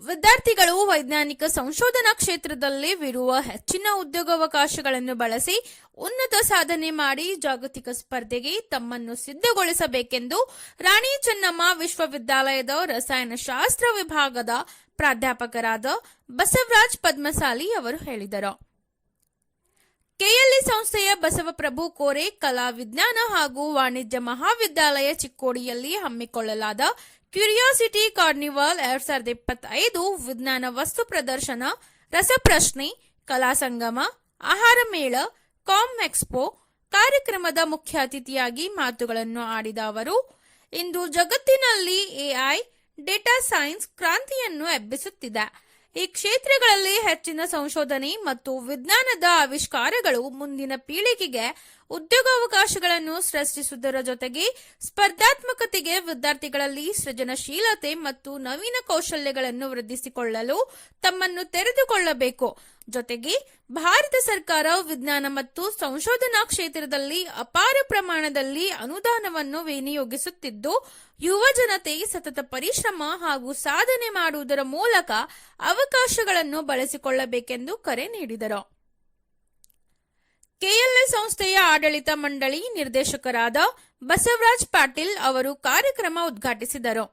ವಿದ್ಯಾರ್ಥಿಗಳು ವೈಜ್ಞಾನಿಕ ಸಂಶೋಧನಾ ಕ್ಷೇತ್ರದಲ್ಲಿ ಇರುವ ಹೆಚ್ಚಿನ ಉದ್ಯೋಗಾವಕಾಶಗಳನ್ನು ಬಳಸಿ ಉನ್ನತ ಸಾಧನೆ ಮಾಡಿ ಜಾಗತಿಕ ಸ್ಪರ್ಧೆಗೆ ತಮ್ಮನ್ನು ಸಿದ್ಧಗೊಳಿಸಬೇಕೆಂದು ರಾಣಿ ಚೆನ್ನಮ್ಮ ವಿಶ್ವವಿದ್ಯಾಲಯದ ರಸಾಯನಶಾಸ್ತ್ರ ವಿಭಾಗದ ಪ್ರಾಧ್ಯಾಪಕರಾದ ಬಸವರಾಜ್ ಪದ್ಮಸಾಲಿ ಅವರು ಹೇಳಿದರು. ಕೆಎಲ್ಇ ಸಂಸ್ಥೆಯ ಬಸವಪ್ರಭು ಕೋರೆ ಕಲಾ ವಿಜ್ಞಾನ ಹಾಗೂ ವಾಣಿಜ್ಯ ಮಹಾವಿದ್ಯಾಲಯ ಚಿಕ್ಕೋಡಿಯಲ್ಲಿ ಹಮ್ಮಿಕೊಳ್ಳಲಾದ ಕ್ಯೂರಿಯಾಸಿಟಿ ಕಾರ್ನಿವಾಲ್ 2025 ವಿಜ್ಞಾನ ವಸ್ತು ಪ್ರದರ್ಶನ, ರಸಪ್ರಶ್ನೆ, ಕಲಾ ಸಂಗಮ, ಆಹಾರ ಮೇಳ, ಕಾಮ್ ಎಕ್ಸ್ಪೋ ಕಾರ್ಯಕ್ರಮದ ಮುಖ್ಯ ಅತಿಥಿಯಾಗಿ ಮಾತುಗಳನ್ನು ಆಡಿದ ಅವರು, ಇಂದು ಜಗತ್ತಿನಲ್ಲಿ ಎಐ, ಡೇಟಾ ಸೈನ್ಸ್ ಕ್ರಾಂತಿಯನ್ನು ಎಬ್ಬಿಸುತ್ತಿದೆ. ಈ ಕ್ಷೇತ್ರಗಳಲ್ಲಿ ಹೆಚ್ಚಿನ ಸಂಶೋಧನೆ ಮತ್ತು ವಿಜ್ಞಾನದ ಆವಿಷ್ಕಾರಗಳು ಮುಂದಿನ ಪೀಳಿಗೆಗೆ ಉದ್ಯೋಗಾವಕಾಶಗಳನ್ನು ಸೃಷ್ಟಿಸುವುದರ ಜೊತೆಗೆ ಸ್ಪರ್ಧಾತ್ಮಕತೆಗೆ ವಿದ್ಯಾರ್ಥಿಗಳಲ್ಲಿ ಸೃಜನಶೀಲತೆ ಮತ್ತು ನವೀನ ಕೌಶಲ್ಯಗಳನ್ನು ವೃದ್ಧಿಸಿಕೊಳ್ಳಲು ತಮ್ಮನ್ನು ತೆರೆದುಕೊಳ್ಳಬೇಕು. ಜೊತೆಗೆ ಭಾರತ ಸರ್ಕಾರ ವಿಜ್ಞಾನ ಮತ್ತು ಸಂಶೋಧನಾ ಕ್ಷೇತ್ರದಲ್ಲಿ ಅಪಾರ ಪ್ರಮಾಣದಲ್ಲಿ ಅನುದಾನವನ್ನು ವಿನಿಯೋಗಿಸುತ್ತಿದ್ದು, ಯುವ ಜನತೆ ಸತತ ಪರಿಶ್ರಮ ಹಾಗೂ ಸಾಧನೆ ಮಾಡುವುದರ ಮೂಲಕ ಅವಕಾಶಗಳನ್ನು ಬಳಸಿಕೊಳ್ಳಬೇಕೆಂದು ಕರೆ ನೀಡಿದರು. ಕೆಎಲ್ಇ ಸಂಸ್ಥೆಯ ಆಡಳಿತ ಮಂಡಳಿ ನಿರ್ದೇಶಕರಾದ ಬಸವರಾಜ್ ಪಾಟೀಲ್ ಅವರು ಕಾರ್ಯಕ್ರಮ ಉದ್ಘಾಟಿಸಿದರು.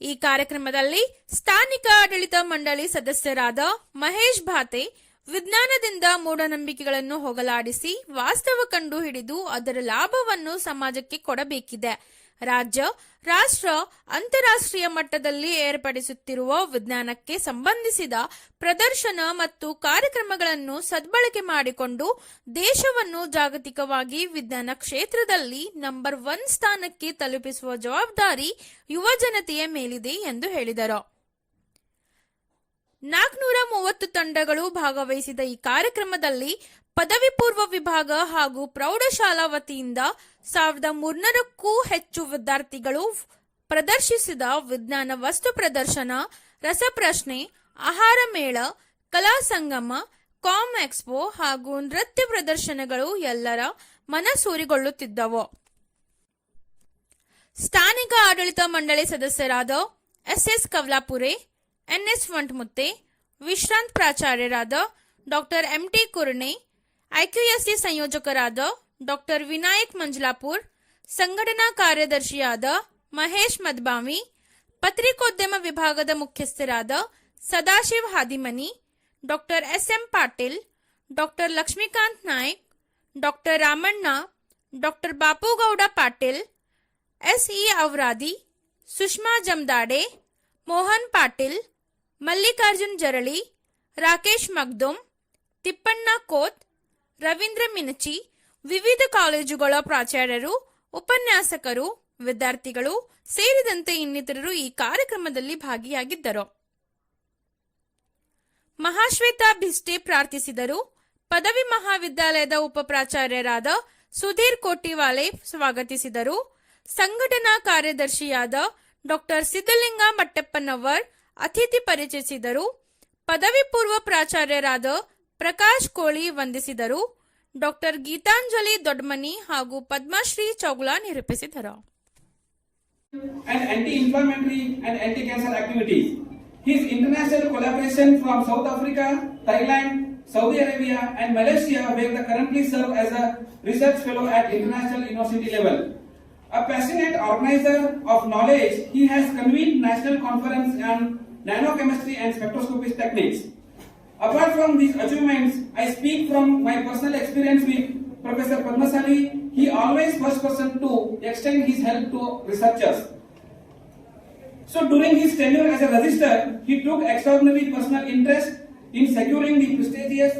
ಈ ಕಾರ್ಯಕ್ರಮದಲ್ಲಿ ಸ್ಥಾನಿಕ ಆಡಳಿತ ಮಂಡಳಿ ಸದಸ್ಯರಾದ ಮಹೇಶ್ ಭಾತೆ ವಿಜ್ಞಾನದಿಂದ ಮೂಢನಂಬಿಕೆಗಳನ್ನು ಹೋಗಲಾಡಿಸಿ ವಾಸ್ತವ ಕಂಡು ಹಿಡಿದು ಅದರ ಲಾಭವನ್ನು ಸಮಾಜಕ್ಕೆ ಕೊಡಬೇಕಿದೆ. ರಾಜ್ಯ, ರಾಷ್ಟ್ರ, ಅಂತಾರಾಷ್ಟ್ರೀಯ ಮಟ್ಟದಲ್ಲಿ ಏರ್ಪಡಿಸುತ್ತಿರುವ ವಿಜ್ಞಾನಕ್ಕೆ ಸಂಬಂಧಿಸಿದ ಪ್ರದರ್ಶನ ಮತ್ತು ಕಾರ್ಯಕ್ರಮಗಳನ್ನು ಸದ್ಬಳಕೆ ಮಾಡಿಕೊಂಡು ದೇಶವನ್ನು ಜಾಗತಿಕವಾಗಿ ವಿಜ್ಞಾನ ಕ್ಷೇತ್ರದಲ್ಲಿ ನಂಬರ್ 1 ಸ್ಥಾನಕ್ಕೆ ತಲುಪಿಸುವ ಜವಾಬ್ದಾರಿ ಯುವ ಜನತೆಯ ಮೇಲಿದೆ ಎಂದು ಹೇಳಿದರು. 430 ತಂಡಗಳು ಭಾಗವಹಿಸಿದ ಈ ಕಾರ್ಯಕ್ರಮದಲ್ಲಿ ಪದವಿ ಪೂರ್ವ ವಿಭಾಗ ಹಾಗೂ ಪ್ರೌಢಶಾಲಾ ವತಿಯಿಂದ 1300ಕ್ಕೂ ಹೆಚ್ಚು ವಿದ್ಯಾರ್ಥಿಗಳು ಪ್ರದರ್ಶಿಸಿದ ವಿಜ್ಞಾನ ವಸ್ತು ಪ್ರದರ್ಶನ, ರಸಪ್ರಶ್ನೆ, ಆಹಾರ ಮೇಳ, ಕಲಾ ಸಂಗಮ, ಕಾಮ್ ಎಕ್ಸ್ಪೋ ಹಾಗೂ ನೃತ್ಯ ಪ್ರದರ್ಶನಗಳು ಎಲ್ಲರ ಮನಸೂರೆಗೊಳ್ಳುತ್ತಿದ್ದವು. ಸ್ಥಾನಿಕ ಆಡಳಿತ ಮಂಡಳಿ ಸದಸ್ಯರಾದ ಎಸ್ ಕವಲಾಪುರೆ, ಎನ್ಎಸ್ ವಂಟಮುತ್ತೆ, ವಿಶ್ರಾಂತ ಪ್ರಾಚಾರ್ಯರಾದ ಡಾಕ್ಟರ್ ಎಂಟಿ ಕುರ್ಣೆ, ಐಕ್ಯೂಎಸ್ಸಿ ಸಂಯೋಜಕರಾದ ಡಾಕ್ಟರ್ ವಿನಾಯಕ್ ಮಂಜಲಾಪುರ್, ಸಂಘಟನಾ ಕಾರ್ಯದರ್ಶಿಯಾದ ಮಹೇಶ್ ಮದ್ಬಾವಿ, ಪತ್ರಿಕೋದ್ಯಮ ವಿಭಾಗದ ಮುಖ್ಯಸ್ಥರಾದ Sadashiv Hadimani, doctor SM Patil, doctor Lakshmikant Naik, doctor Ramanna, doctor Bapugouda Patil, SE Auradi, Sushma Jamadade, Mohan Patil, Mallikarjun Jarali, Rakesh Magdum, Tippanna Koth, Ravindra Minachi, ವಿವಿಧ ಕಾಲೇಜುಗಳ ಪ್ರಾಚಾರ್ಯರು, ಉಪನ್ಯಾಸಕರು, ವಿದ್ಯಾರ್ಥಿಗಳು ಸೇರಿದಂತೆ ಇನ್ನಿತರರು ಈ ಕಾರ್ಯಕ್ರಮದಲ್ಲಿ ಭಾಗಿಯಾಗಿದ್ದರು. ಮಹಾಶ್ವೇತಾ ಭಿಷ್ಟೆ ಪ್ರಾರ್ಥಿಸಿದರು. ಪದವಿ ಮಹಾವಿದ್ಯಾಲಯದ ಉಪಪ್ರಾಚಾರ್ಯರಾದ ಸುಧೀರ್ ಕೋಟಿವಾಲೆ ಸ್ವಾಗತಿಸಿದರು. ಸಂಘಟನಾ ಕಾರ್ಯದರ್ಶಿಯಾದ ಡಾಕ್ಟರ್ ಸಿದ್ದಲಿಂಗ ಮಟ್ಟಪ್ಪನವರ್ ಅತಿಥಿ ಪರಿಚಯಿಸಿದರು. ಪದವಿ ಪೂರ್ವ ಪ್ರಾಚಾರ್ಯರಾದ ಪ್ರಕಾಶ್ ಕೋಳಿ ವಂದಿಸಿದರು. ಡಾಕ್ಟರ್ ಗೀತಾಂಜಲಿ ದೊಡ್ಮನಿ ಹಾಗೂ ಪದ್ಮಶ್ರೀ ಚೌಗುಲಾ ನಿರೂಪಿಸಿದರು. And anti-inflammatory and anti-cancer activities. His international collaboration from South Africa, Thailand, Saudi Arabia and Malaysia, where they currently serve as a research fellow at international university level. A passionate organizer of knowledge, he has convened national conference on nanochemistry and spectroscopy techniques. Apart from these achievements, I speak from my personal experience with Professor Padmasali. He always first person to extend his help to researchers. So during his tenure as a registrar, he took extraordinary personal interest in securing the prestigious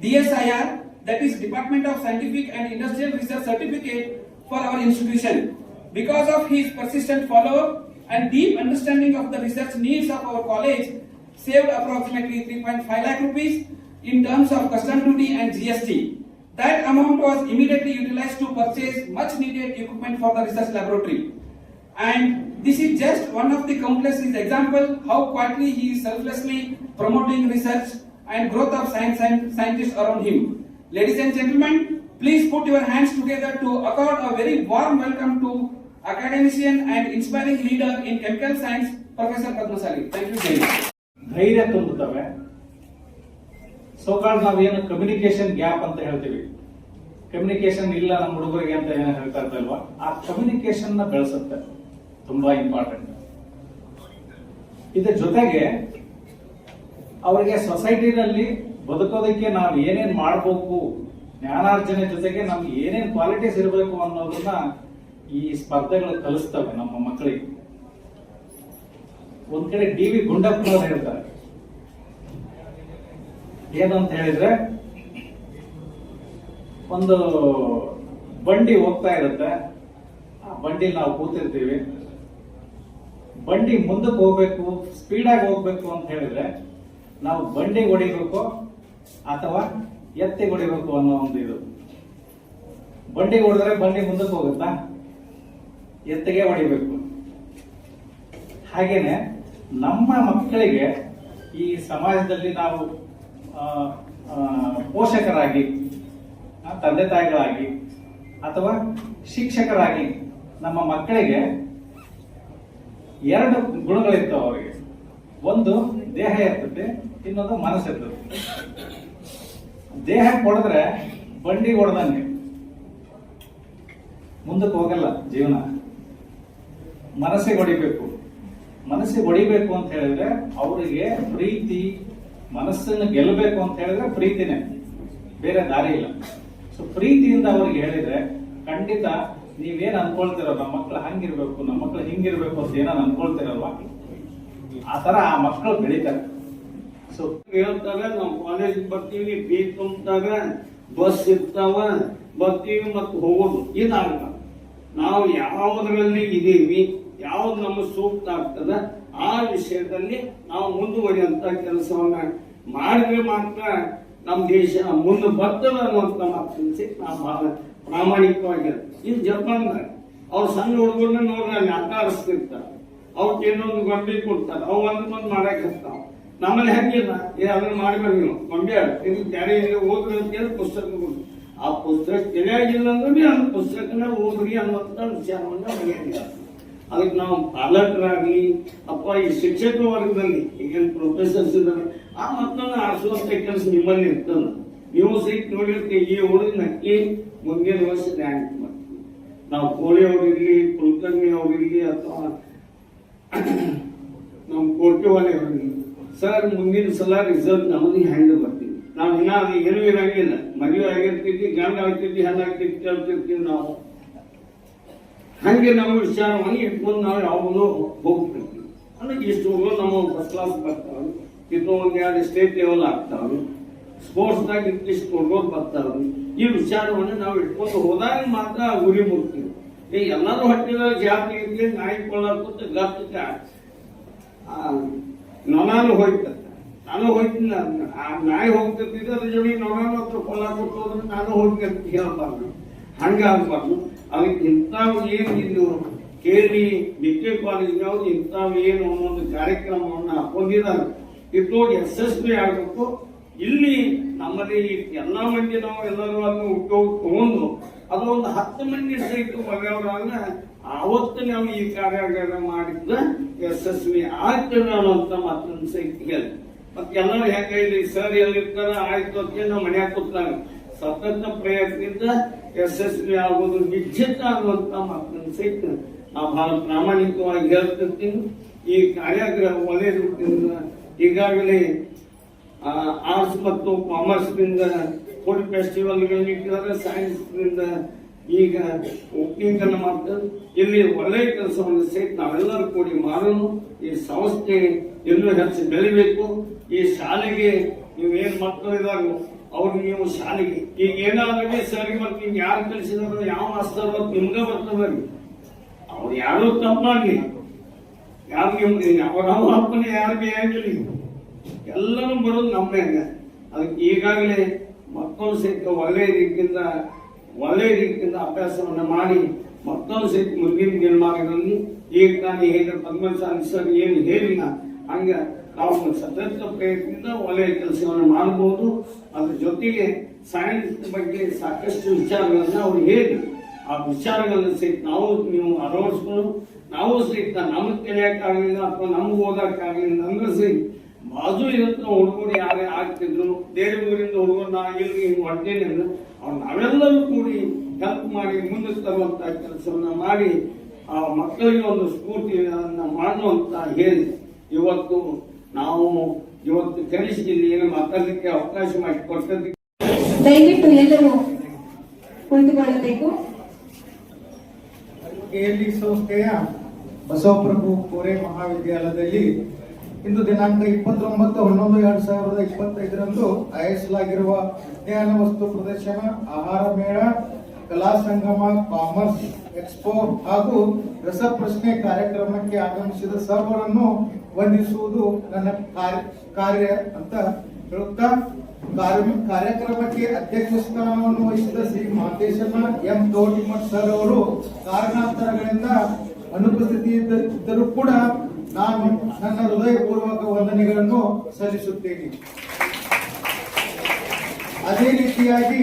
DSIR, that is Department of Scientific and Industrial Research Certificate for our institution. Because of his persistent follow-up and deep understanding of the research needs of our college, saved approximately 3.5 lakh rupees in terms of custom duty and GST. That amount was immediately utilized to purchase much needed equipment for the research laboratory. And this is just one of the countless examples how quietly he is selflessly promoting research and growth of science and scientists around him. Ladies and gentlemen, please put your hands together to accord a very warm welcome to academician and inspiring leader in chemical science, Professor Padmasali. Thank you very much. ಧೈರ್ಯ ತುಂಬುತ್ತವೆ. So-called ನಾವೇನು communication gap ಅಂತ ಹೇಳ್ತೀವಿ, communication ಇಲ್ಲ ನಮ್ಮ ಹುಡುಗರಿಗೆ ಅಂತ ಏನು ಹೇಳ್ತಾ ಇರ್ತಲ್ವಾ, ಆ ಕಮ್ಯುನಿಕೇಶನ್ ನ ಬೆಳೆಸುತ್ತೆ, ತುಂಬಾ ಇಂಪಾರ್ಟೆಂಟ್. ಇದ್ರ ಜೊತೆಗೆ ಅವರಿಗೆ ಸೊಸೈಟಿನಲ್ಲಿ ಬದುಕೋದಕ್ಕೆ ನಾವು ಏನೇನ್ ಮಾಡ್ಬೇಕು, ಜ್ಞಾನಾರ್ಜನೆ ಜೊತೆಗೆ ನಮ್ಗೆ ಏನೇನ್ ಕ್ವಾಲಿಟೀಸ್ ಇರಬೇಕು ಅನ್ನೋದನ್ನ ಈ ಸ್ಪರ್ಧೆಗಳು ಕಲಿಸ್ತವೆ ನಮ್ಮ ಮಕ್ಕಳಿಗೆ. ಒಂದ್ ಕಡೆ ಡಿ ವಿ ಗುಂಡಪ್ಪನವ್ರು ಹೇಳ್ತಾರೆ, ಏನಂತ ಹೇಳಿದ್ರೆ, ಒಂದು ಬಂಡಿ ಹೋಗ್ತಾ ಇರುತ್ತೆ, ಆ ಬಂಡಿ ನಾವು ಕೂತಿರ್ತೀವಿ, ಬಂಡಿ ಮುಂದಕ್ಕೆ ಹೋಗ್ಬೇಕು, ಸ್ಪೀಡಾಗಿ ಹೋಗ್ಬೇಕು ಅಂತ ಹೇಳಿದ್ರೆ ನಾವು ಬಂಡಿ ಹೊಡಿಬೇಕು ಅಥವಾ ಎತ್ತಿ ಹೊಡಿಬೇಕು ಅನ್ನೋ ಒಂದು ಇದು. ಬಂಡಿ ಹೊಡೆದ್ರೆ ಬಂಡಿ ಮುಂದಕ್ಕೆ ಹೋಗುತ್ತಾ, ಎತ್ತಿಗೆ ಹೊಡಿಬೇಕು. ಹಾಗೇನೆ ನಮ್ಮ ಮಕ್ಕಳಿಗೆ ಈ ಸಮಾಜದಲ್ಲಿ ನಾವು ಪೋಷಕರಾಗಿ, ತಂದೆ ತಾಯಿಗಳಾಗಿ ಅಥವಾ ಶಿಕ್ಷಕರಾಗಿ ನಮ್ಮ ಮಕ್ಕಳಿಗೆ ಎರಡು ಗುಣಗಳಿರ್ತಾವ. ಅವರಿಗೆ ಒಂದು ದೇಹ ಇರ್ತದೆ, ಇನ್ನೊಂದು ಮನಸ್ಸು ಇರ್ತದೆ. ದೇಹ ಕೊಡಿದ್ರೆ ಬಂಡಿ ಹೊಡೆದಂಗೆ ಮುಂದಕ್ಕೆ ಹೋಗಲ್ಲ ಜೀವನ. ಮನಸ್ಸಿಗೆ ಹೊಡಿಬೇಕು. ಮನಸ್ಸಿಗೆ ಹೊಡಿಬೇಕು ಅಂತ ಹೇಳಿದ್ರೆ ಅವರಿಗೆ ಪ್ರೀತಿ, ಮನಸ್ಸನ್ನು ಗೆಲ್ಲಬೇಕು ಅಂತ ಹೇಳಿದ್ರೆ ಪ್ರೀತಿನೇ, ಬೇರೆ ದಾರಿ ಇಲ್ಲ. ಸೊ ಪ್ರೀತಿಯಿಂದ ಅವ್ರಿಗೆ ಹೇಳಿದ್ರೆ ಖಂಡಿತ ನೀವೇನ್ ಅನ್ಕೊಳ್ತಿರೋ, ನಮ್ಮ ಮಕ್ಳು ಹಂಗಿರ್ಬೇಕು, ನಮ್ಮ ಮಕ್ಳು ಹಿಂಗಿರ್ಬೇಕು ಅಂತ ಏನೋ ಅನ್ಕೊಳ್ತಿರಲ್ವಾ, ಆ ತರ ಆ ಮಕ್ಕಳು ಬೆಳಿತಾರೆ. ಸೊ ಹೇಳ್ತಾರೆ, ನಾವು ಕಾಲೇಜ್ ಬರ್ತೀವಿ, ಫೀಸ್ ತುಂಬ್ತಾರೆ, ಬಸ್ ಇರ್ತಾವ, ಬರ್ತೀವಿ ಮತ್ತು ಹೋಗೋದು. ಇದಾಗಲ್ಲ. ನಾವು ಯಾವುದರಲ್ಲಿ ಇದೀವಿ, ಯಾವ್ದು ನಮಗೆ ಸೂಕ್ತ ಆಗ್ತದ ಆ ವಿಷಯದಲ್ಲಿ ನಾವು ಮುಂದುವರಿಯುವಂತ ಕೆಲಸವನ್ನ ಮಾಡಿದ್ರೆ ಮಾತ್ರ ನಮ್ಮ ದೇಶ ಮುಂದೆ ಬರ್ತದ ಅನ್ನುವಂತ ಮಾತನಿಸಿ ನಾವು ಬಹಳ ಪ್ರಾಮಾಣಿಕವಾಗಿರುತ್ತೆ. ಇದು ಜಪಾನ್ದಾಗ ಅವ್ರು ಸಣ್ಣ ಹುಡುಗರನ್ನ ನೋಡ್ರಿ ಅಲ್ಲಿ ಆಟ ಆಡಿಸ್ತಿರ್ತಾರೆ, ಅವ್ರಿಗೆ ಏನೊಂದು ಗೊಂಬೆ ಕೊಡ್ತಾರೆ, ಅವು ಒಂದ್ ಮಾಡಕ್ ಹತ್ತಾವ. ನಮ್ಮಲ್ಲಿ ಹೆಂಗಿಲ್ಲ, ಅದನ್ನ ಮಾಡ್ಬೇಕು ನೀವು ಗೊಂಬೆ ಇದು ಕ್ಯಾರಿ ಓದ್ರಿ ಅಂತ ಹೇಳಿ ಪುಸ್ತಕ ಕೊಡ್ರಿ. ಆ ಪುಸ್ತಕ ತಿಳಿಯಾಗಿಲ್ಲ ಅಂದ್ರೆ அந்த ಪುಸ್ತಕನ ಓದ್ರಿ ಅನ್ನುವಂತ ವಿಚಾರವನ್ನ ಬಗೆಹರಿಸ. ಅದಕ್ಕೆ ನಾವು ಪಾಲಕರಾಗಿ ಅಥವಾ ಈ ಶಿಕ್ಷಕ ವರ್ಗದಲ್ಲಿ ಈಗೇನು ಪ್ರೊಫೆಸರ್ಸ್ ಇದ್ದಾರೆ, ಆ ಮಕ್ಕಳನ್ನ ಆರಿಸುವಂತ ಕೆಲಸ ನಿಮ್ಮಲ್ಲಿ ಇರ್ತದ. ನೀವು ಸಹಿತ ನೋಡಿರ್ತೀವಿ, ಈ ಹುಡುಗನ ನಕ್ಕಿ ಮುಂದಿನ ವರ್ಷ ರ್ಯಾಂಕ್ ಮಾಡ್ತೀವಿ. ನಾವು ಕೋಳಿ ಅವರಿರ್ಲಿ, ಕುಲಕರ್ಣಿ ಅವರಿರ್ಲಿ, ಅಥವಾ ನಮ್ಮ ಕೋಟೆವಾಲೆ ಅವರಿರ್ಲಿ, ಸರ್ ಮುಂದಿನ ಸಲ ರಿಸಲ್ಟ್ ನಮಗೆ ಹೆಂಗೆ ಬರ್ತೀವಿ. ನಾವು ಇನ್ನ ಅದು ಏನೂ ಇರಂಗಿಲ್ಲ, ಮದುವೆ ಆಗಿರ್ತೀವಿ, ಗಂಡ ಆಗ್ತಿದ್ವಿ, ಹೆಣ್ಣಾಗ್ತಿದ್ವಿ, ಕೇಳ್ತಿರ್ತೀವಿ. ನಾವು ಹಂಗೆ ನಮ್ಮ ವಿಚಾರವನ್ನು ಇಟ್ಕೊಂಡು ನಾವು ಯಾವಾಗಲೂ ಹೋಗ್ತಿರ್ತೀವಿ. ಅಂದ್ರೆ ಇಷ್ಟು ನಮ್ಮ ಫಸ್ಟ್ ಕ್ಲಾಸ್ ಬರ್ತಾವೆ, ಇದು ಒಂದ್ ಎರಡು ಸ್ಟೇಟ್ ಲೆವೆಲ್ ಆಗ್ತಾವೆ, ಸ್ಪೋರ್ಟ್ಸ್ದಾಗ ಇಂಗ್ಲಿಷ್ ಕೊಡೋದು ಬರ್ತಾವೆ. ಈ ವಿಚಾರವನ್ನು ನಾವು ಇಟ್ಕೊಂಡು ಹೋದಾಗ ಮಾತ್ರ ಗುರಿ ಮುಟ್ತೀವಿ. ಎಲ್ಲರೂ ಹಟ್ಟಿದ ಜಾತಿ ಇರ್ಲಿ, ನಾಯಿ ಕೊಳ್ಳಾಕೂತ ಗತ್ತಕ್ಕ ನೊಣಾನು ಹೋಯ್ತದೆ. ನಾನು ಹೋಯ್ತಿಲ್ಲ, ಆ ನಾಯಿ ಹೋಗ್ತಿರ್ತಿದ್ದೆ, ಅದ್ರ ಜೋಡಿ ನೊಣಾನು ಹತ್ರ ಕೊಳ್ಳಾಕೂತ ಹೋದ್ರೆ ನಾನು ಹೋಗ್ತಿರ್ತೀನಿ ಹೇಳ್ಬಾರ್ದು, ಹಂಗಾಗ್ಬಾರ್ದು. ಅದಕ್ಕೆ ಇಂಥವು ಏನು ಇದು ಕೇಳಿ ಡಿಗ್ರಿ ಕಾಲೇಜ್ನವ್ರು ಇಂಥವು ಏನು ಅನ್ನೊಂದು ಕಾರ್ಯಕ್ರಮವನ್ನು ಹಾಕೊಂಡಿದ್ದಾರೆ, ಇದು ಯಶಸ್ವಿ ಆಗಬೇಕು. ಇಲ್ಲಿ ನಮ್ಮಲ್ಲಿ ಎಲ್ಲಾ ಮಂದಿ ನಾವು ಎಲ್ಲರೂ ಅದನ್ನು ಉಪಯೋಗ ತಗೊಂಡು ಅದು ಒಂದು 10 ಮಂದಿ ಸಹಿತ ಒಳ್ಳೆಯವರಾಗ ಆವತ್ತು ನಾವು ಈ ಕಾರ್ಯಾಗಾರ ಮಾಡಿದ್ರೆ ಯಶಸ್ವಿ ಆಗ್ತದೆ ಅನ್ನೋಂತ ಮಾತನ್ನು ಸಹಿತ ಹೇಳಿ. ಮತ್ತೆ ಎಲ್ಲರೂ ಹೆಂಗೆ ಇಲ್ಲಿ ಸರ್ ಎಲ್ಲಿರ್ತಾರ ಆಯ್ತು ಅಂತ ನಾವು ಮನ್ಯಾಗ ಕೂತಾಗ ಸತತ ಪ್ರಯತ್ನದಿಂದ ಯಶಸ್ವಿ ಆಗೋದು ನಿಶ್ಚಿತ ಅನ್ನುವಂತ ಮಾತನ್ನು ಸಹಿತ ನಾವು ಬಹಳ ಪ್ರಾಮಾಣಿಕವಾಗಿ ಹೇಳ್ತಿರ್ತೀನಿ. ಈ ಕಾರ್ಯಾಗಾರ ಒಳ್ಳೆಯದು. ಈಗಾಗಲೇ ಆರ್ಟ್ಸ್ ಮತ್ತು ಕಾಮರ್ಸ್ ನಿಂದ ಫುಡ್ ಫೆಸ್ಟಿವಲ್ಗಳನ್ನ ಇಟ್ಟಿದ್ದಾರೆ, ಸೈನ್ಸ್ ನಿಂದ ಈಗ ಓಪನಿಂಗ್ ಅನ್ನು ಮಾಡ್ತಾರೆ. ಇಲ್ಲಿ ಒಳ್ಳೆಯ ಕೆಲಸವನ್ನು ಸಹಿತ ನಾವೆಲ್ಲರೂ ಕೂಡಿ ಮಾಡೋಣ. ಈ ಸಂಸ್ಥೆ ಇನ್ನೂ ಹೆಚ್ಚು ಬೆಳಿಬೇಕು. ಈ ಶಾಲೆಗೆ ನೀವೇನ್ ಮಕ್ಕಳು ಇದಾರು ಅವ್ರಿಗೆ ನೀವು ಶಾಲೆಗೆ ಈಗ ಏನಾದ್ರೆ ಸರಿ ಮತ್ತೆ ನಿಮ್ಗೆ ಯಾರು ಕಲಿಸಿದಾರೋ ಯಾವ ಮಾಸ್ತರ್ ಅಂತ ನಿಮ್ಗೆ ಬರ್ತದ್ರಿ. ಅವ್ರು ಯಾರು ತಪ್ಪಾಗ್ಲಿ, ಯಾರು ನಿಮ್ಗೆ ಅವರ ಅಪ್ಪನೇ ಯಾರಿಗೆ ಆಗಿಲ್ಲ, ಎಲ್ಲರೂ ಬರೋದು ನಮ್ಮೇ. ಅದಕ್ಕೆ ಈಗಾಗಲೇ ಮಕ್ಕಳು ಸಹಿತ ಒಳ್ಳೆಯ ರೀತಿಯಿಂದ ಅಭ್ಯಾಸವನ್ನ ಮಾಡಿ ಮಕ್ಕಳು ಸಹಿತ ಮುಂದಿನ ದಿನಮಾನಗಳಲ್ಲಿ ಈಗ ನಾನು ಹೇಳಿದ ಪದ್ಮಸಾಲಿ ಸರ್ ಏನು ಹೇಳಿಲ್ಲ ಹಂಗ ನಾವು ಸತತ ಪ್ರಯತ್ನದಿಂದ ಒಳ್ಳೆಯ ಕೆಲಸವನ್ನು ಮಾಡಬಹುದು. ಅದ್ರ ಜೊತೆಗೆ ಸೈನ್ಸ್ ಬಗ್ಗೆ ಸಾಕಷ್ಟು ವಿಚಾರಗಳನ್ನ ಅವ್ರು ಹೇಳಿ ಆ ವಿಚಾರಗಳನ್ನು ಸಹಿತ ನೀವು ಅಳವಡಿಸ್ಕೊಂಡು ನಾವು ಸಹಿತ ನಮಗೆ ಕಲಿಯಕ್ಕಾಗಲಿಲ್ಲ ಅಥವಾ ನಮ್ಗೆ ಓದಕ್ಕಾಗಲಿಲ್ಲ ಅಂದ್ರೆ ಸಹಿತ ಬಾಜು ಇವತ್ತು ಹುಡುಗರು ಯಾರೇ ಆಗ್ತಿದ್ರು ಬೇರೆ ಊರಿಂದ ಹುಡುಗರು ನಾ ಇಲ್ಲಿ ಹಿಂಗೆ ಹೊಡ್ತೇನೆ ಅಂದ್ರೆ ಅವ್ರು ನಾವೆಲ್ಲರೂ ಕೂಡಿ ಹೆಲ್ಪ್ ಮಾಡಿ ಮುಂದೆ ತರುವಂತ ಕೆಲಸವನ್ನ ಮಾಡಿ ಆ ಮಕ್ಕಳಿಗೆ ಒಂದು ಸ್ಫೂರ್ತಿಯನ್ನ ಮಾಡುವಂತ ಹೇಳಿ ಇವತ್ತು ಕನಿಷ್ಠ ಜಿಲ್ಲೆಯನ್ನು ಮಾತಾಡಲಿಕ್ಕೆ ಅವಕಾಶ ಮಾಡಿ ಕೊಟ್ಟದಕ್ಕೆ ದಯವಿಟ್ಟು ಎಲ್ಲರೂ ಕುಳಿತುಕೊಳ್ಳಬೇಕು. ಕೆಎಲ್ಇ ಸಂಸ್ಥೆಯ ಬಸವಪ್ರಭು ಕೋರೆ ಮಹಾವಿದ್ಯಾಲಯದಲ್ಲಿ ಇಂದು ದಿನಾಂಕ 29/11/2025 ಆಯೋಜಿಸಲಾಗಿರುವ ವಿಜ್ಞಾನ ವಸ್ತು ಪ್ರದರ್ಶನ, ಆಹಾರ ಮೇಳ, ಕಲಾ ಸಂಗಮ, ಕಾಮರ್ಸ್ ಎಕ್ಸ್ಪೋ ಹಾಗೂ ರಸಪ್ರಶ್ನೆ ಕಾರ್ಯಕ್ರಮಕ್ಕೆ ಆಗಮಿಸಿದ ಸರ್ವರನ್ನು ವಂದಿಸುವುದು ನನ್ನ ಕಾರ್ಯ ಅಂತ ಹೇಳುತ್ತಾ, ಕಾರ್ಯಕ್ರಮಕ್ಕೆ ಅಧ್ಯಕ್ಷ ಸ್ಥಾನವನ್ನು ವಹಿಸಿದ ಶ್ರೀ ಮಹಂತೇಶಣ್ಣ ಎಂ ತೋಟಿಮಠ್ ಸರ್ ಅವರು ಕಾರಣಾಂತರಗಳಿಂದ ಅನುಪಸ್ಥಿತಿ ಇದ್ದರೂ ಕೂಡ ನಾನು ನನ್ನ ಹೃದಯಪೂರ್ವಕ ವಂದನೆಗಳನ್ನು ಸಲ್ಲಿಸುತ್ತೇನೆ. ಅದೇ ರೀತಿಯಾಗಿ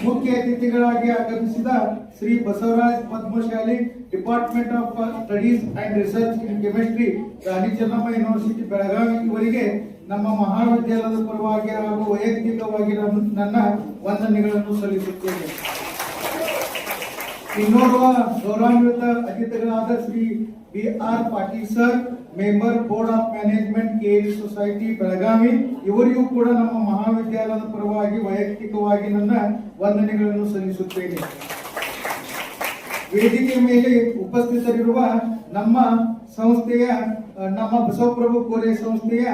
ಮುಖ್ಯ ಅತಿಥಿಗಳಾಗಿ ಆಗಮಿಸಿದ Shri Basavaraj Padmashali, department of studies and research in chemistry, Rani Chennamma university Belagavi ಇವರಿಗೆ ನಮ್ಮ ಮಹಾವಿದ್ಯಾಲಯದ ಪರವಾಗಿ ಹಾಗೂ ವೈಯಕ್ತಿಕವಾಗಿ ನನ್ನ ವಂದನೆಗಳನ್ನು ಸಲ್ಲಿಸುತ್ತೇನೆ. ಇನ್ನೋರ್ವ ಗೌರವಾನ್ವಿತ ಅತಿಥಿಗಳಾದ Shri B.R. Patil sir, member board of management KLE society Belagavi, ಇವರಿಗೂ ಕೂಡ ನಮ್ಮ ಮಹಾವಿದ್ಯಾಲಯದ ಪರವಾಗಿ ವೈಯಕ್ತಿಕವಾಗಿ ನನ್ನ ವಂದನೆಗಳನ್ನು ಸಲ್ಲಿಸುತ್ತೇನೆ. ವೇದಿಕೆ ಮೇಲೆ ಉಪಸ್ಥಿತರಿರುವ ನಮ್ಮ ಸಂಸ್ಥೆಯ ನಮ್ಮ ಬಸವಪ್ರಭು ಕೋರೆ ಸಂಸ್ಥೆಯ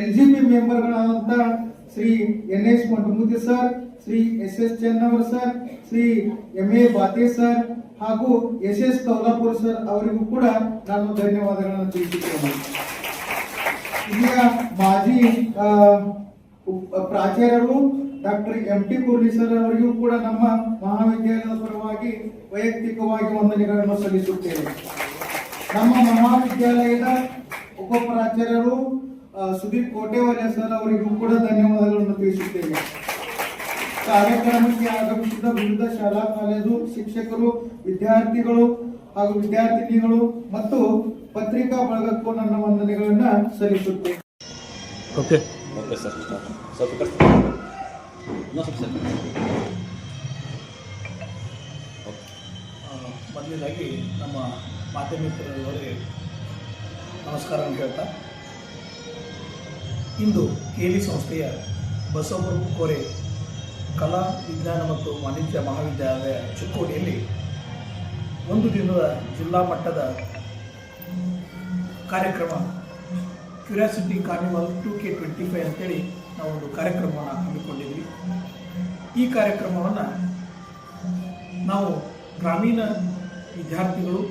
LGP ಮೆಂಬರ್ಗಳಾದಂತ Shri NS Montamudde sir, Shri SS Chennavar sir, Shri MA Bate sir ಹಾಗೂ SS ಕೌಲಾಪುರ್ ಸರ್ ಅವರಿಗೂ ಕೂಡ ನಾನು ಧನ್ಯವಾದಗಳನ್ನು ತಿಳಿಸುತ್ತೇನೆ. ಇಲ್ಲಿಯ ಮಾಜಿ ಪ್ರಾಚಾರ್ಯರು ಡಾಕ್ಟರ್ MT ಕುರ್ಲಿ ಸರ್ ಅವರಿಗೂ ಕೂಡ ನಮ್ಮ ಮಹಾವಿದ್ಯಾಲಯದ ಪರವಾಗಿ ವೈಯಕ್ತಿಕವಾಗಿ ವಂದನೆಗಳನ್ನು ಸಲ್ಲಿಸುತ್ತೇವೆ. ನಮ್ಮ ಮಹಾವಿದ್ಯಾಲಯದ ಉಪ ಪ್ರಾಚಾರ್ಯರು ಸುದೀಪ್ ಕೋಟೆವಾಲೆ ಸರ್ ಅವರಿಗೂ ಕೂಡ ಧನ್ಯವಾದಗಳನ್ನು ತಿಳಿಸುತ್ತೇವೆ. ಕಾರ್ಯಕ್ರಮಕ್ಕೆ ಆಗಮಿಸಿದ ವಿವಿಧ ಶಾಲಾ ಕಾಲೇಜು ಶಿಕ್ಷಕರು, ವಿದ್ಯಾರ್ಥಿಗಳು ಹಾಗೂ ವಿದ್ಯಾರ್ಥಿನಿಗಳು ಮತ್ತು ಪತ್ರಿಕಾ ಬಳಗಕ್ಕೂ ನನ್ನ ವಂದನೆಗಳನ್ನ ಸಲ್ಲಿಸುತ್ತೇನೆ. ಮೊದಲನೇದಾಗಿ ನಮ್ಮ ಮಾಧ್ಯಮಿಕರಿಗೆ ನಮಸ್ಕಾರ ಹೇಳ್ತಾ, ಇಂದು ಕೆಎಲ್ಇ ಸಂಸ್ಥೆಯ ಬಸವಪ್ರಭು ಕೋರೆ ಕಲಾ ವಿಜ್ಞಾನ ಮತ್ತು ವಾಣಿಜ್ಯ ಮಹಾವಿದ್ಯಾಲಯ ಚಿಕ್ಕೋಡಿಯಲ್ಲಿ ಒಂದು ದಿನದ ಜಿಲ್ಲಾ ಮಟ್ಟದ ಕಾರ್ಯಕ್ರಮ ಕ್ಯೂರಿಯಾಸಿಟಿ ಕಾರ್ನಿವಲ್ 2K25 ಅಂತೇಳಿ ನಾವು ಒಂದು ಕಾರ್ಯಕ್ರಮವನ್ನು ಹಮ್ಮಿಕೊಂಡಿದ್ವಿ. ಈ ಕಾರ್ಯಕ್ರಮವನ್ನು ನಾವು ಗ್ರಾಮೀಣ ವಿದ್ಯಾರ್ಥಿಗಳು,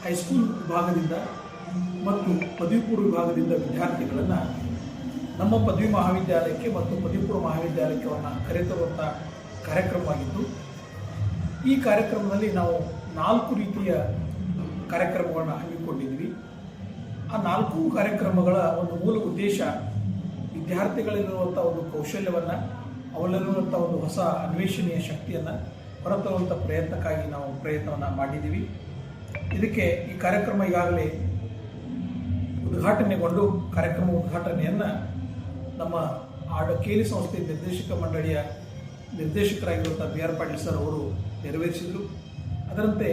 ಹೈಸ್ಕೂಲ್ ವಿಭಾಗದಿಂದ ಮತ್ತು ಪದವಿ ಪೂರ್ವ ವಿಭಾಗದಿಂದ ವಿದ್ಯಾರ್ಥಿಗಳನ್ನು ನಮ್ಮ ಪದವಿ ಮಹಾವಿದ್ಯಾಲಯಕ್ಕೆ ಮತ್ತು ಪದವಿ ಪೂರ್ವ ಮಹಾವಿದ್ಯಾಲಯಕ್ಕೆ ಕರೆತರುವಂಥ ಕಾರ್ಯಕ್ರಮವಾಗಿದ್ದು, ಈ ಕಾರ್ಯಕ್ರಮದಲ್ಲಿ ನಾವು 4 ರೀತಿಯ ಕಾರ್ಯಕ್ರಮಗಳನ್ನು ಹಮ್ಮಿಕೊಂಡಿದ್ವಿ. ಆ 4 ಕಾರ್ಯಕ್ರಮಗಳ ಒಂದು ಮೂಲ ಉದ್ದೇಶ ವಿದ್ಯಾರ್ಥಿಗಳಲ್ಲಿರುವಂಥ ಒಂದು ಕೌಶಲ್ಯವನ್ನು, ಅವರಲ್ಲಿರುವಂಥ ಒಂದು ಹೊಸ ಅನ್ವೇಷಣೆಯ ಶಕ್ತಿಯನ್ನು ಹೊರತರುವಂಥ ಪ್ರಯತ್ನಕ್ಕಾಗಿ ನಾವು ಪ್ರಯತ್ನವನ್ನು ಮಾಡಿದ್ದೀವಿ. ಇದಕ್ಕೆ ಈ ಕಾರ್ಯಕ್ರಮ ಈಗಾಗಲೇ ಉದ್ಘಾಟನೆಗೊಂಡು ಕಾರ್ಯಕ್ರಮ ಉದ್ಘಾಟನೆಯನ್ನು ನಮ್ಮ ಕೆಎಲ್ಇ ಸಂಸ್ಥೆ ನಿರ್ದೇಶಕ ಮಂಡಳಿಯ ನಿರ್ದೇಶಕರಾಗಿರುವಂಥ B.R. ಪಾಟೀಲ್ ಸರ್ ಅವರು ನೆರವೇರಿಸಿದರು. ಅದರಂತೆ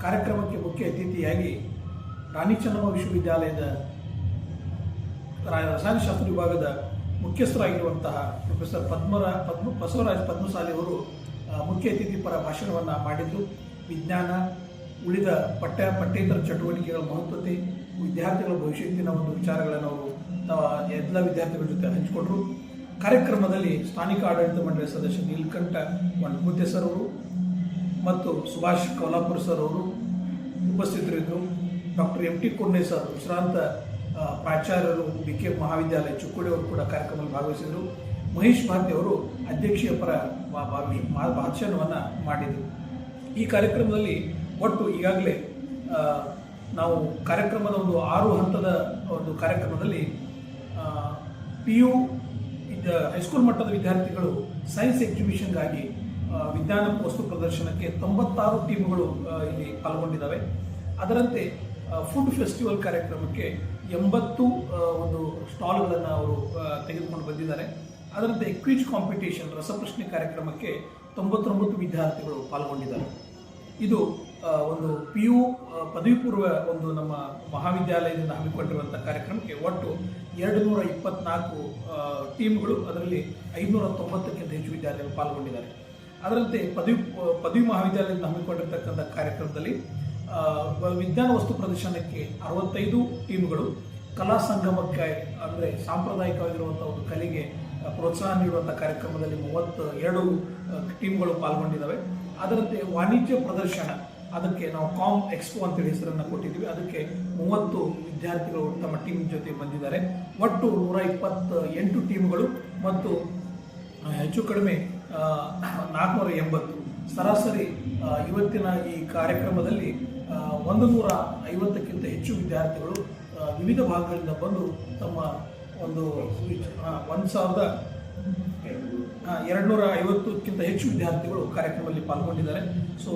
ಕಾರ್ಯಕ್ರಮಕ್ಕೆ ಮುಖ್ಯ ಅತಿಥಿಯಾಗಿ ರಾಣಿ ಚೆನ್ನಮ್ಮ ವಿಶ್ವವಿದ್ಯಾಲಯದ ರಸಾಯನಶಾಸ್ತ್ರ ವಿಭಾಗದ ಮುಖ್ಯಸ್ಥರಾಗಿರುವಂತಹ ಪ್ರೊಫೆಸರ್ ಬಸವರಾಜ್ ಪದ್ಮಸಾಲಿ ಅವರು ಮುಖ್ಯ ಅತಿಥಿ ಪರ ಭಾಷಣವನ್ನು ಮಾಡಿದ್ದು, ವಿಜ್ಞಾನ, ಉಳಿದ ಪಠ್ಯೇತರ ಚಟುವಟಿಕೆಗಳ ಮಹತ್ವತೆ, ವಿದ್ಯಾರ್ಥಿಗಳ ಭವಿಷ್ಯತ್ತಿನ ಒಂದು ವಿಚಾರಗಳನ್ನು ಅವರು ಎಲ್ಲ ವಿದ್ಯಾರ್ಥಿಗಳ ಜೊತೆ ಹಂಚಿಕೊಂಡರು. ಕಾರ್ಯಕ್ರಮದಲ್ಲಿ ಸ್ಥಾನಿಕ ಆಡಳಿತ ಮಂಡಳಿ ಸದಸ್ಯ ನೀಲಕಂಠ ಮೊಂಟಮುದ್ದೆ ಸರ್ ಅವರು ಮತ್ತು ಸುಭಾಷ್ ಕೌಲಾಪುರ್ ಸರ್ ಅವರು ಉಪಸ್ಥಿತರಿದ್ದರು. ಡಾಕ್ಟರ್ MT ಕುರ್ಲೆ ಸರ್, ವಿಶ್ರಾಂತ ಪ್ರಾಚಾರ್ಯರು, BK ಮಹಾವಿದ್ಯಾಲಯ ಚಿಕ್ಕೋಡಿ ಅವರು ಕೂಡ ಕಾರ್ಯಕ್ರಮದಲ್ಲಿ ಭಾಗವಹಿಸಿದರು. ಮಹೇಶ್ ಭಾರತಿ ಅವರು ಅಧ್ಯಕ್ಷೀಯ ಪರ ಭಾಷಣವನ್ನು ಮಾಡಿದರು. ಈ ಕಾರ್ಯಕ್ರಮದಲ್ಲಿ ಒಟ್ಟು ಈಗಾಗಲೇ ನಾವು ಕಾರ್ಯಕ್ರಮದ ಒಂದು 6 ಹಂತದ ಒಂದು ಕಾರ್ಯಕ್ರಮದಲ್ಲಿ PU ಹೈಸ್ಕೂಲ್ ಮಟ್ಟದ ವಿದ್ಯಾರ್ಥಿಗಳು ಸೈನ್ಸ್ ಎಕ್ಸಿಬಿಷನ್ಗಾಗಿ ವಿಜ್ಞಾನ ವಸ್ತು ಪ್ರದರ್ಶನಕ್ಕೆ 96 ಟೀಮ್ಗಳು ಇಲ್ಲಿ ಪಾಲ್ಗೊಂಡಿದ್ದಾವೆ. ಅದರಂತೆ ಫುಡ್ ಫೆಸ್ಟಿವಲ್ ಕಾರ್ಯಕ್ರಮಕ್ಕೆ 80 ಒಂದು ಸ್ಟಾಲ್ಗಳನ್ನು ಅವರು ತೆಗೆದುಕೊಂಡು ಬಂದಿದ್ದಾರೆ. ಅದರಂತೆ ಕ್ವಿಜ್ ಕಾಂಪಿಟೇಷನ್ ರಸಪ್ರಶ್ನೆ ಕಾರ್ಯಕ್ರಮಕ್ಕೆ 99 ವಿದ್ಯಾರ್ಥಿಗಳು ಪಾಲ್ಗೊಂಡಿದ್ದಾರೆ. ಇದು ಒಂದು PU ಪದವಿ ಪೂರ್ವ ಒಂದು ನಮ್ಮ ಮಹಾವಿದ್ಯಾಲಯದಿಂದ ಹಮ್ಮಿಕೊಂಡಿರುವಂಥ ಕಾರ್ಯಕ್ರಮಕ್ಕೆ ಒಟ್ಟು 224 ಟೀಮ್ಗಳು, ಅದರಲ್ಲಿ 590ಕ್ಕಿಂತ ಹೆಚ್ಚು ವಿದ್ಯಾರ್ಥಿಗಳು ಪಾಲ್ಗೊಂಡಿದ್ದಾರೆ. ಅದರಂತೆ ಪದವಿ ಮಹಾವಿದ್ಯಾಲಯದಿಂದ ಹಮ್ಮಿಕೊಂಡಿರ್ತಕ್ಕಂಥ ಕಾರ್ಯಕ್ರಮದಲ್ಲಿ ವಿಜ್ಞಾನ ವಸ್ತು ಪ್ರದರ್ಶನಕ್ಕೆ 65 ಟೀಮ್ಗಳು, ಕಲಾ ಸಂಗಮಕ್ಕೆ ಅಂದರೆ ಸಾಂಪ್ರದಾಯಿಕವಾಗಿರುವಂಥ ಒಂದು ಕಲೆಗೆ ಪ್ರೋತ್ಸಾಹ ನೀಡುವಂಥ ಕಾರ್ಯಕ್ರಮದಲ್ಲಿ 32 ಟೀಮ್ಗಳು ಪಾಲ್ಗೊಂಡಿದ್ದಾವೆ. ಅದರಂತೆ ವಾಣಿಜ್ಯ ಪ್ರದರ್ಶನ, ಅದಕ್ಕೆ ನಾವು ಕಾಮ್ ಎಕ್ಸ್ಪೋ ಅಂತೇಳಿ ಹೆಸರನ್ನು ಕೊಟ್ಟಿದ್ದೀವಿ. ಅದಕ್ಕೆ 30 ವಿದ್ಯಾರ್ಥಿಗಳು ತಮ್ಮ ಟೀಮ್ ಜೊತೆ ಬಂದಿದ್ದಾರೆ. ಒಟ್ಟು 128 ಟೀಮ್ಗಳು ಮತ್ತು ಹೆಚ್ಚು ಕಡಿಮೆ 480. ಸರಾಸರಿ ಇವತ್ತಿನ ಈ ಕಾರ್ಯಕ್ರಮದಲ್ಲಿ 150ಕ್ಕಿಂತ ಹೆಚ್ಚು ವಿದ್ಯಾರ್ಥಿಗಳು ವಿವಿಧ ಭಾಗಗಳಿಂದ ಬಂದು ತಮ್ಮ ಒಂದು 1250ಕ್ಕಿಂತ ಹೆಚ್ಚು ವಿದ್ಯಾರ್ಥಿಗಳು ಕಾರ್ಯಕ್ರಮದಲ್ಲಿ ಪಾಲ್ಗೊಂಡಿದ್ದಾರೆ. ಸೊ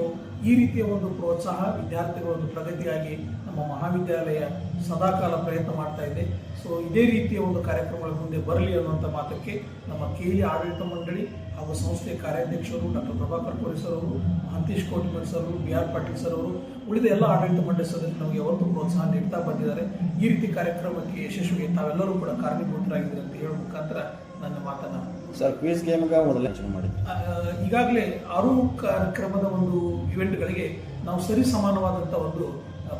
ಈ ರೀತಿಯ ಒಂದು ಪ್ರೋತ್ಸಾಹ, ವಿದ್ಯಾರ್ಥಿಗಳ ಒಂದು ಪ್ರಗತಿಯಾಗಿ ನಮ್ಮ ಮಹಾವಿದ್ಯಾಲಯ ಸದಾಕಾಲ ಪ್ರಯತ್ನ ಮಾಡ್ತಾ ಇದೆ. ಸೊ ಇದೇ ರೀತಿಯ ಒಂದು ಕಾರ್ಯಕ್ರಮಗಳ ಮುಂದೆ ಬರಲಿ ಅನ್ನುವಂಥ ಮಾತಕ್ಕೆ ನಮ್ಮ KE ಆಡಳಿತ ಮಂಡಳಿ ಹಾಗೂ ಸಂಸ್ಥೆಯ ಕಾರ್ಯಾಧ್ಯಕ್ಷರು ಡಾಕ್ಟರ್ ಪ್ರಭಾಕರ್ ಕೋರೆ ಸರ್ ಅವರು, ಮಹಂತೇಶ್ ಕೋಟಿಮಠ್ ಸರ್ ಅವರು, BR ಪಾಟೀಲ್ ಸರ್ ಅವರು, ಉಳಿದ ಎಲ್ಲ ಆಡಳಿತ ಮಂಡಳಿ ಸದಸ್ಯರು ನಮಗೆ ಯಾವತ್ತೂ ಪ್ರೋತ್ಸಾಹ ನೀಡ್ತಾ ಬಂದಿದ್ದಾರೆ. ಈ ರೀತಿ ಕಾರ್ಯಕ್ರಮಕ್ಕೆ ಯಶಸ್ವಿಗೆ ತಾವೆಲ್ಲರೂ ಕೂಡ ಕಾರಣೀಭೂತರಾಗಿದ್ದಾರೆ ಅಂತ ಹೇಳುವ ಮುಖಾಂತರ ನನ್ನ ಮಾತನ್ನು ಸರ್ ಕ್ವಿಜ್ ಗೇಮ್ಗೆ ಮೊದಲು ಯೋಚನೆ ಮಾಡಿ ಈಗಾಗಲೇ 6 ಕಾರ್ಯಕ್ರಮದ ಒಂದು ಇವೆಂಟ್ಗಳಿಗೆ ನಾವು ಸರಿ ಸಮಾನವಾದಂಥ ಒಂದು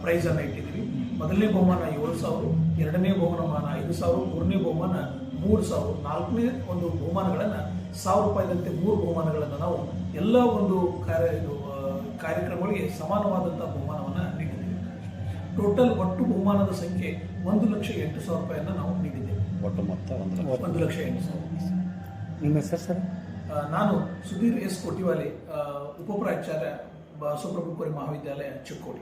ಪ್ರೈಸನ್ನು ಇಟ್ಟಿದ್ದೀವಿ. ಮೊದಲನೇ ಬಹುಮಾನ 7,000, ಎರಡನೇ ಬಹುಮಾನ 5,000, ಮೂರನೇ ಬಹುಮಾನ 3,000, ನಾಲ್ಕನೇ ಒಂದು ಬಹುಮಾನಗಳನ್ನು ₹1,000ದಂತೆ 3 ಬಹುಮಾನಗಳನ್ನು ನಾವು ಎಲ್ಲ ಒಂದು ಕಾರ್ಯಕ್ರಮಗಳಿಗೆ ಸಮಾನವಾದಂಥ ಬಹುಮಾನವನ್ನು ನೀಡಿದ್ದೇವೆ. ಟೋಟಲ್ ಒಟ್ಟು ಬಹುಮಾನದ ಸಂಖ್ಯೆ 1,08,000 ರೂಪಾಯಿಯನ್ನು ನಾವು ನೀಡಿದ್ದೇವೆ. ಒಟ್ಟು ಮೊತ್ತ 1,08,000. ನಿಮ್ಮ ಹೆಸರು ಸರ್? ನಾನು ಸುಧೀರ್ S. ಕೋಟಿವಾಲೆ, ಉಪಪ್ರಾಚಾರ್ಯ ಬಸವಪ್ರಭು ಕೋರೆ ಮಹಾವಿದ್ಯಾಲಯ ಚಿಕ್ಕೋಡಿ.